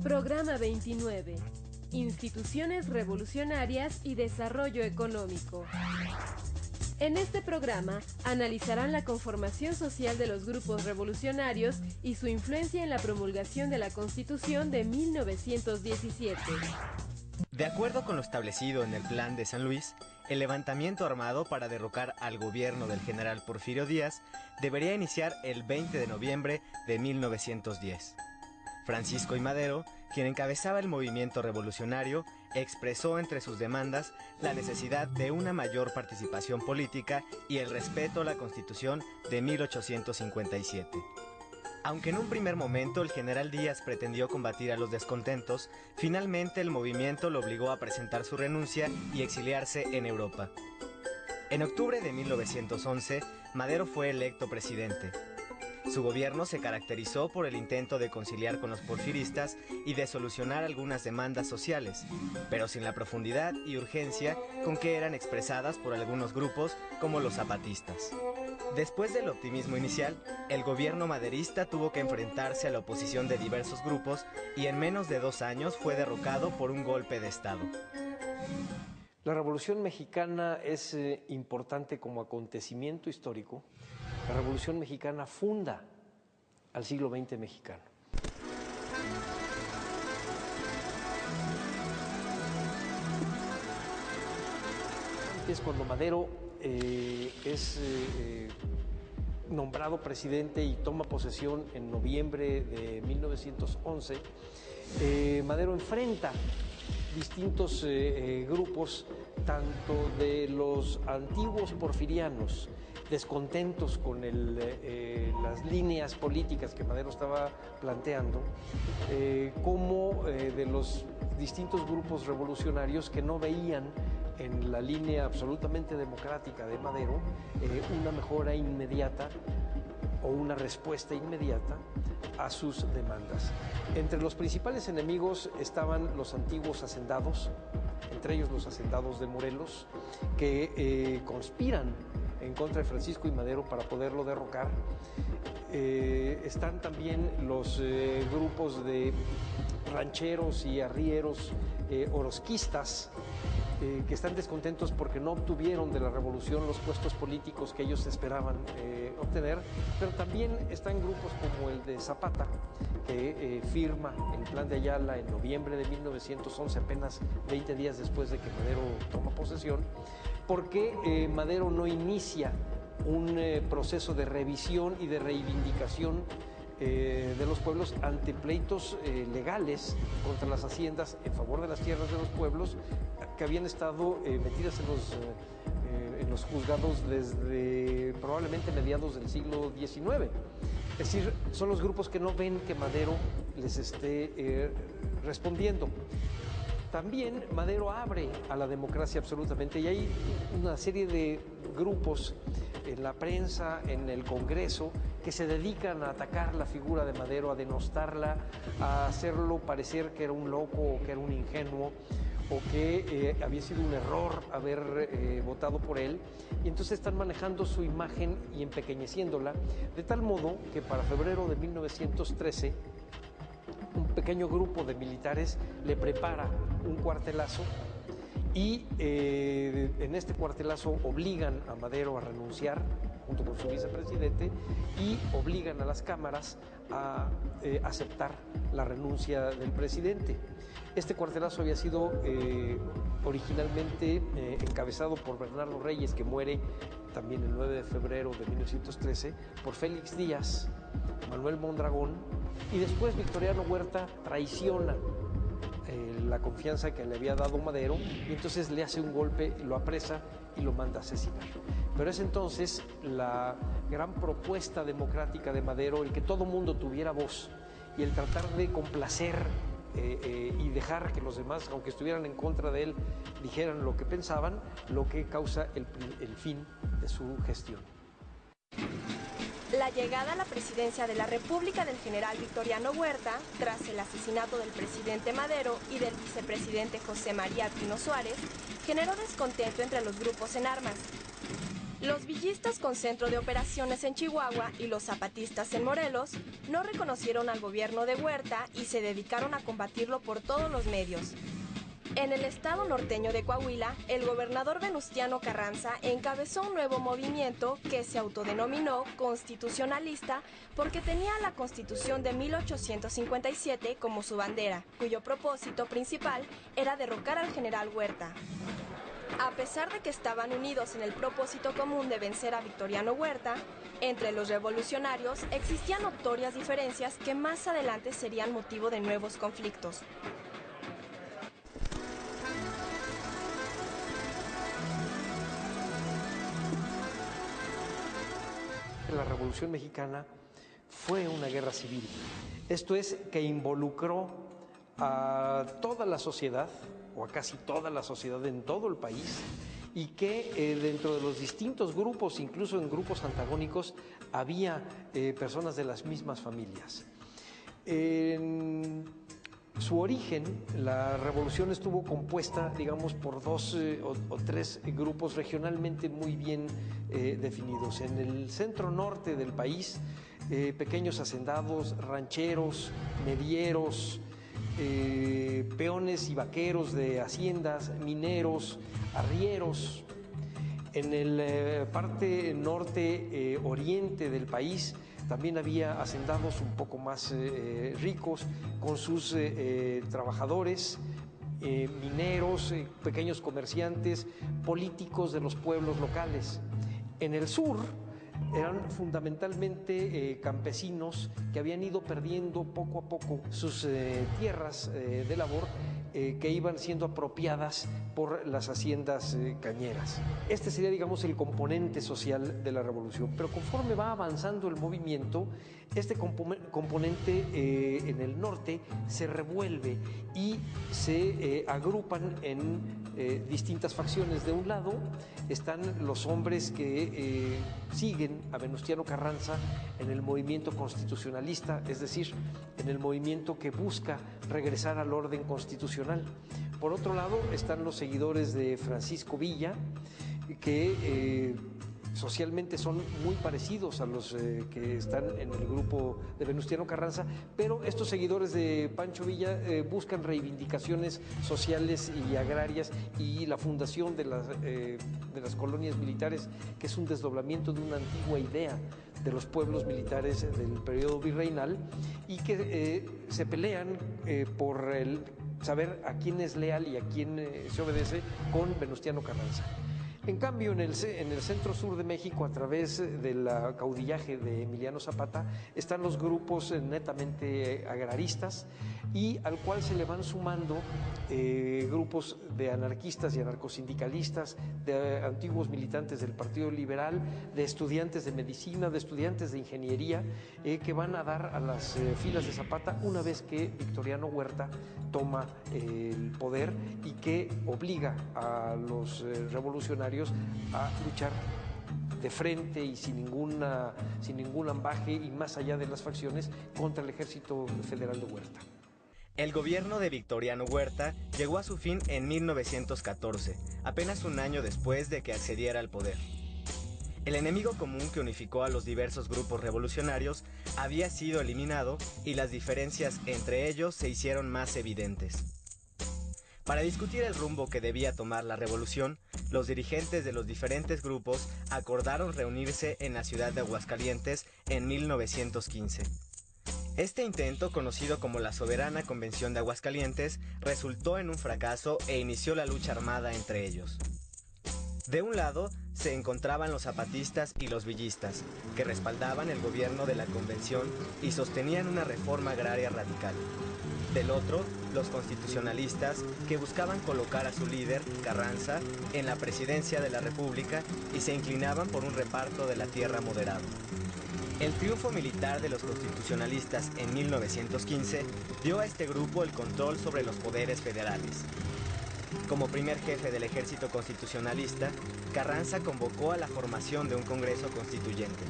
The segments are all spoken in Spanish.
Programa 29. Instituciones revolucionarias y desarrollo económico. En este programa analizarán la conformación social de los grupos revolucionarios y su influencia en la promulgación de la Constitución de 1917. De acuerdo con lo establecido en el Plan de San Luis, el levantamiento armado para derrocar al gobierno del general Porfirio Díaz debería iniciar el 20 de noviembre de 1910. Francisco I. Madero, quien encabezaba el movimiento revolucionario, expresó entre sus demandas la necesidad de una mayor participación política y el respeto a la Constitución de 1857. Aunque en un primer momento el general Díaz pretendió combatir a los descontentos, finalmente el movimiento lo obligó a presentar su renuncia y exiliarse en Europa. En octubre de 1911, Madero fue electo presidente. Su gobierno se caracterizó por el intento de conciliar con los porfiristas y de solucionar algunas demandas sociales, pero sin la profundidad y urgencia con que eran expresadas por algunos grupos como los zapatistas. Después del optimismo inicial, el gobierno maderista tuvo que enfrentarse a la oposición de diversos grupos y en menos de 2 años fue derrocado por un golpe de Estado. La Revolución Mexicana es importante como acontecimiento histórico. La Revolución Mexicana funda al siglo XX mexicano. Es cuando Madero es nombrado presidente y toma posesión en noviembre de 1911, Madero enfrenta distintos grupos, tanto de los antiguos porfirianos, descontentos con las líneas políticas que Madero estaba planteando, como de los distintos grupos revolucionarios que no veían en la línea absolutamente democrática de Madero una mejora inmediata o una respuesta inmediata a sus demandas. Entre los principales enemigos estaban los antiguos hacendados, entre ellos los hacendados de Morelos, que conspiran en contra de Francisco I. Madero para poderlo derrocar. Están también los grupos de rancheros y arrieros orozquistas, que están descontentos porque no obtuvieron de la revolución los puestos políticos que ellos esperaban obtener, pero también están grupos como el de Zapata, que firma el Plan de Ayala en noviembre de 1911, apenas 20 días después de que Madero toma posesión, porque Madero no inicia un proceso de revisión y de reivindicación de los pueblos ante pleitos legales contra las haciendas en favor de las tierras de los pueblos que habían estado metidas en los juzgados desde probablemente mediados del siglo XIX. Es decir, son los grupos que no ven que Madero les esté respondiendo. También Madero abre a la democracia absolutamente, y hay una serie de grupos en la prensa, en el Congreso, que se dedican a atacar la figura de Madero, a denostarla, a hacerlo parecer que era un loco o que era un ingenuo o que había sido un error haber votado por él, y entonces están manejando su imagen y empequeñeciéndola, de tal modo que para febrero de 1913 un pequeño grupo de militares le prepara un cuartelazo y en este cuartelazo obligan a Madero a renunciar junto con su vicepresidente y obligan a las cámaras a aceptar la renuncia del presidente. Este cuartelazo había sido originalmente encabezado por Bernardo Reyes, que muere también el 9 de febrero de 1913, por Félix Díaz, Manuel Mondragón, y después Victoriano Huerta traiciona la confianza que le había dado Madero y entonces le hace un golpe, lo apresa y lo manda a asesinar. Pero es entonces la gran propuesta democrática de Madero, el que todo mundo tuviera voz y el tratar de complacer y dejar que los demás, aunque estuvieran en contra de él, dijeran lo que pensaban, lo que causa el fin de su gestión. La llegada a la presidencia de la República del general Victoriano Huerta, tras el asesinato del presidente Madero y del vicepresidente José María Pino Suárez, generó descontento entre los grupos en armas. Los villistas con centro de operaciones en Chihuahua y los zapatistas en Morelos no reconocieron al gobierno de Huerta y se dedicaron a combatirlo por todos los medios. En el estado norteño de Coahuila, el gobernador Venustiano Carranza encabezó un nuevo movimiento que se autodenominó constitucionalista porque tenía la Constitución de 1857 como su bandera, cuyo propósito principal era derrocar al general Huerta. A pesar de que estaban unidos en el propósito común de vencer a Victoriano Huerta, entre los revolucionarios existían notorias diferencias que más adelante serían motivo de nuevos conflictos. La Revolución Mexicana fue una guerra civil. Esto es, que involucró a toda la sociedad, o a casi toda la sociedad en todo el país, y que dentro de los distintos grupos, incluso en grupos antagónicos, había personas de las mismas familias. En su origen, la revolución estuvo compuesta, digamos, por dos o tres grupos regionalmente muy bien definidos. En el centro norte del país, pequeños hacendados, rancheros, medieros, peones y vaqueros de haciendas, mineros, arrieros. En el parte norte oriente del país también había hacendados un poco más ricos con sus trabajadores, mineros, pequeños comerciantes, políticos de los pueblos locales. En el sur eran fundamentalmente campesinos que habían ido perdiendo poco a poco sus tierras de labor que iban siendo apropiadas por las haciendas cañeras. Este sería, digamos, el componente social de la revolución, pero conforme va avanzando el movimiento, este componente en el norte se revuelve y se agrupan en distintas facciones. De un lado están los hombres que siguen a Venustiano Carranza en el movimiento constitucionalista, es decir, en el movimiento que busca regresar al orden constitucional. Por otro lado están los seguidores de Francisco Villa, que socialmente son muy parecidos a los que están en el grupo de Venustiano Carranza, pero estos seguidores de Pancho Villa buscan reivindicaciones sociales y agrarias y la fundación de las colonias militares, que es un desdoblamiento de una antigua idea de los pueblos militares del periodo virreinal, y que se pelean por el saber a quién es leal y a quién se obedece con Venustiano Carranza. En cambio, en el centro sur de México, a través del caudillaje de Emiliano Zapata, están los grupos netamente agraristas, y al cual se le van sumando grupos de anarquistas y anarcosindicalistas, de antiguos militantes del Partido Liberal, de estudiantes de medicina, de estudiantes de ingeniería, que van a dar a las filas de Zapata una vez que Victoriano Huerta toma el poder y que obliga a los revolucionarios a luchar de frente y sin ningún ambaje y más allá de las facciones contra el ejército federal de Huerta. El gobierno de Victoriano Huerta llegó a su fin en 1914, apenas un año después de que accediera al poder. El enemigo común que unificó a los diversos grupos revolucionarios había sido eliminado y las diferencias entre ellos se hicieron más evidentes. Para discutir el rumbo que debía tomar la revolución, los dirigentes de los diferentes grupos acordaron reunirse en la ciudad de Aguascalientes en 1915. Este intento, conocido como la Soberana Convención de Aguascalientes, resultó en un fracaso e inició la lucha armada entre ellos. De un lado se encontraban los zapatistas y los villistas, que respaldaban el gobierno de la convención y sostenían una reforma agraria radical. Del otro, los constitucionalistas, que buscaban colocar a su líder, Carranza, en la presidencia de la República y se inclinaban por un reparto de la tierra moderado. El triunfo militar de los constitucionalistas en 1915 dio a este grupo el control sobre los poderes federales. Como primer jefe del ejército constitucionalista, Carranza convocó a la formación de un Congreso Constituyente.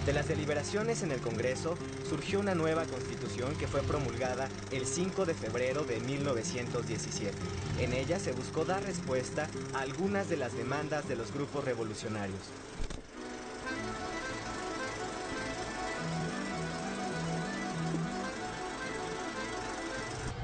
De las deliberaciones en el Congreso surgió una nueva Constitución que fue promulgada el 5 de febrero de 1917. En ella se buscó dar respuesta a algunas de las demandas de los grupos revolucionarios.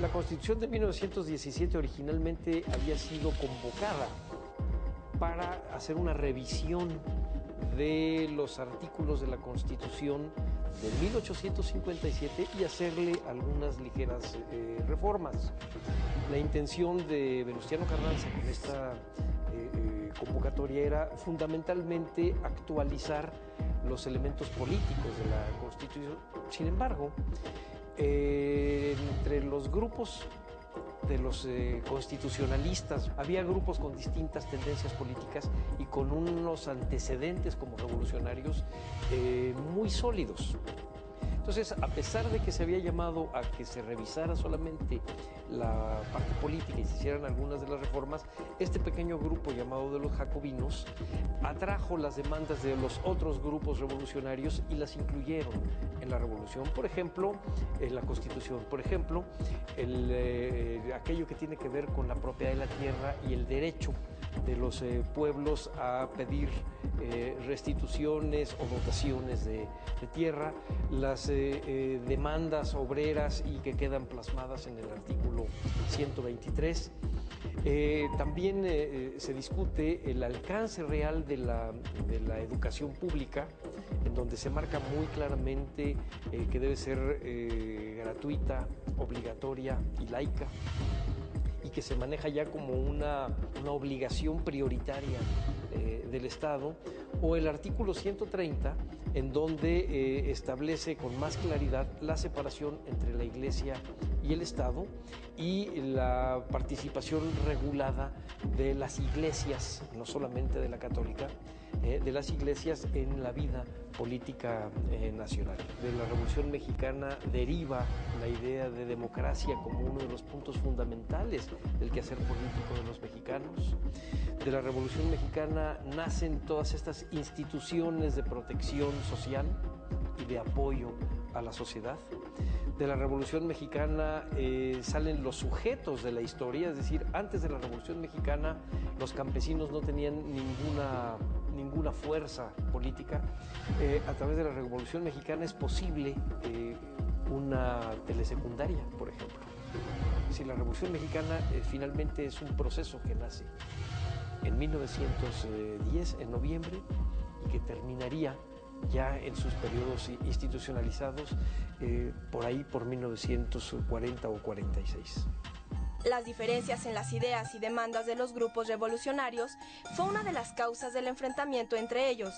La Constitución de 1917 originalmente había sido convocada para hacer una revisión de los artículos de la Constitución de 1857 y hacerle algunas ligeras reformas. La intención de Venustiano Carranza con esta convocatoria era fundamentalmente actualizar los elementos políticos de la Constitución. Sin embargo, entre los grupos de los constitucionalistas había grupos con distintas tendencias políticas y con unos antecedentes como revolucionarios muy sólidos. Entonces, a pesar de que se había llamado a que se revisara solamente la parte política y se hicieran algunas de las reformas, este pequeño grupo llamado de los jacobinos atrajo las demandas de los otros grupos revolucionarios y las incluyeron en la revolución. Por ejemplo, en la Constitución, por ejemplo, aquello que tiene que ver con la propiedad de la tierra y el derecho de los pueblos a pedir restituciones o dotaciones de tierra, las demandas obreras y que quedan plasmadas en el artículo 123. También se discute el alcance real de la educación pública, en donde se marca muy claramente que debe ser gratuita, obligatoria y laica, y que se maneja ya como una obligación prioritaria del Estado, o el artículo 130, en donde establece con más claridad la separación entre la Iglesia y el Estado y la participación regulada de las iglesias, no solamente de la católica, de las iglesias en la vida política nacional. De la Revolución Mexicana deriva la idea de democracia como uno de los puntos fundamentales del quehacer político de los mexicanos. De la Revolución Mexicana nacen todas estas instituciones de protección social y de apoyo a la sociedad. De la Revolución Mexicana salen los sujetos de la historia, es decir, antes de la Revolución Mexicana los campesinos no tenían ninguna fuerza política. A través de la Revolución Mexicana es posible una telesecundaria, por ejemplo. Si la Revolución Mexicana finalmente es un proceso que nace en 1910, en noviembre, y que terminaría ya en sus periodos institucionalizados por ahí por 1940 o 46. Las diferencias en las ideas y demandas de los grupos revolucionarios fue una de las causas del enfrentamiento entre ellos.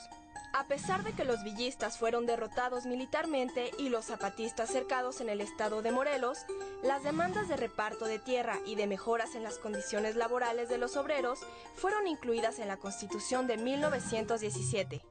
A pesar de que los villistas fueron derrotados militarmente y los zapatistas cercados en el estado de Morelos, las demandas de reparto de tierra y de mejoras en las condiciones laborales de los obreros fueron incluidas en la Constitución de 1917.